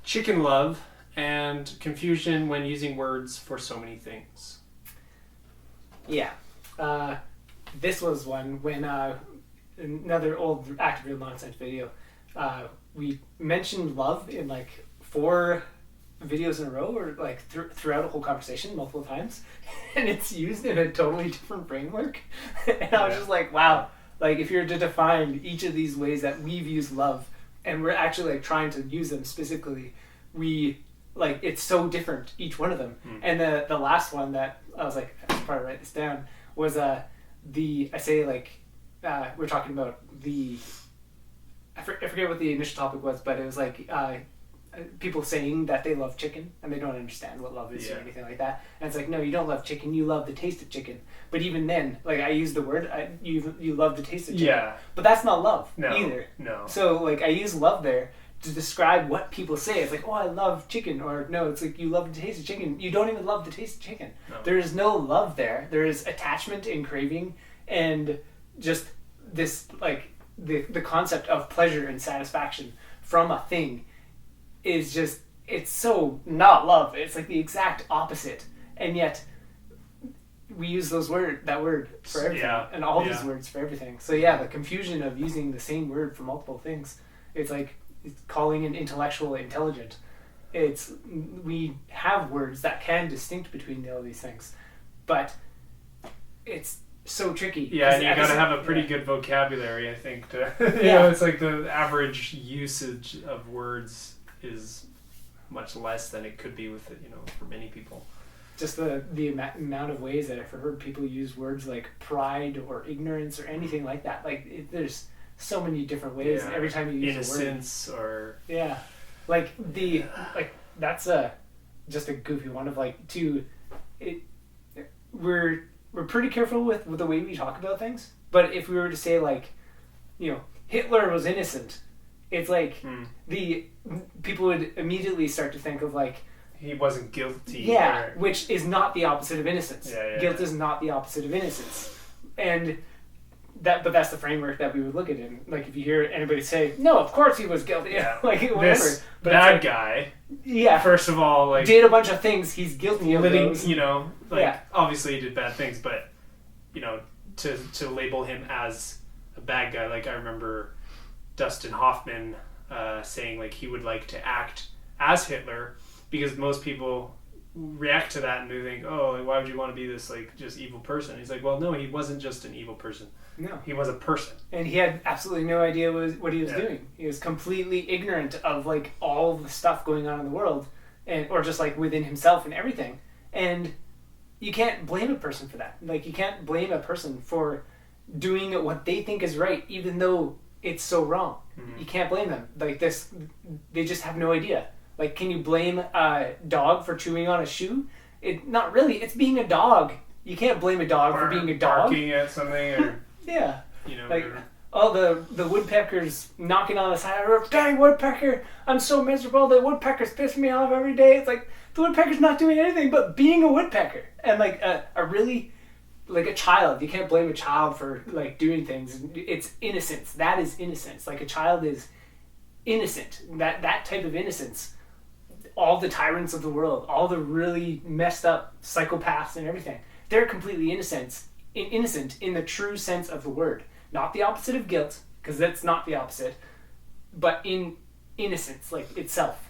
chicken love and confusion when using words for so many things. Yeah. This was one when another old Active Real Nonsense video. We mentioned love in like 4 videos in a row, or like throughout a whole conversation multiple times, and it's used in a totally different framework. And I was just like, wow. Like, if you were to define each of these ways that we've used love, and we're actually like trying to use them specifically, we like it's so different, each one of them. And the last one that I was like, I should probably write this down, was we're talking about I forget what the initial topic was, but it was like people saying that they love chicken and they don't understand what love is or anything like that. And it's like, no, you don't love chicken, you love the taste of chicken. But even then, like, I use the word, you love the taste of chicken. Yeah. But that's not love either. No. So like I use love there to describe what people say. It's like, oh, I love chicken, or no, it's like, you love the taste of chicken. You don't even love the taste of chicken. No. There is no love there. There is attachment and craving, and just this like the concept of pleasure and satisfaction from a thing is just, it's so not love. It's like the exact opposite, and yet we use that word for everything, and all these words for everything. So the confusion of using the same word for multiple things. It's like it's calling an intellectual intelligent. We have words that can distinct between all these things, but it's so tricky. Yeah, and you got to have a pretty good vocabulary, I think. To you know, it's like the average usage of words is much less than it could be with it, for many people. Just the amount of ways that I've heard people use words like pride or ignorance or anything like that. Like there's so many different ways every time you use innocence a word. or That's just a goofy one of we're pretty careful with the way we talk about things. But if we were to say Hitler was innocent, it's like the people would immediately start to think of he wasn't guilty. Yeah, which is not the opposite of innocence. Guilt is not the opposite of innocence. And but that's the framework that we would look at it in. Like, if you hear anybody say, no, of course he was guilty. Whatever. This but bad guy. Yeah. First of all, did a bunch of things, he's guilty of those. Obviously he did bad things, but, to label him as a bad guy, I remember Dustin Hoffman saying, he would like to act as Hitler, because most people react to that and they think, oh, why would you want to be this just evil person? He's like, well, no, he wasn't just an evil person. No, he was a person, and he had absolutely no idea what he was doing. He was completely ignorant of all the stuff going on in the world, or just within himself and everything. And you can't blame a person for that. You can't blame a person for doing what they think is right, even though it's so wrong. You can't blame them. They just have no idea. Can you blame a dog for chewing on a shoe? Not really. It's being a dog. You can't blame a dog for being a dog. Barking at something, or yeah, the woodpeckers knocking on the side of the roof. Dang woodpecker! I'm so miserable. The woodpecker's pissing me off every day. It's the woodpecker's not doing anything but being a woodpecker. And a really a child, you can't blame a child for doing things. It's innocence. That is innocence. A child is innocent. That type of innocence. All the tyrants of the world, all the really messed up psychopaths and everything, they're completely innocent in the true sense of the word. Not the opposite of guilt, because that's not the opposite, but in innocence, itself.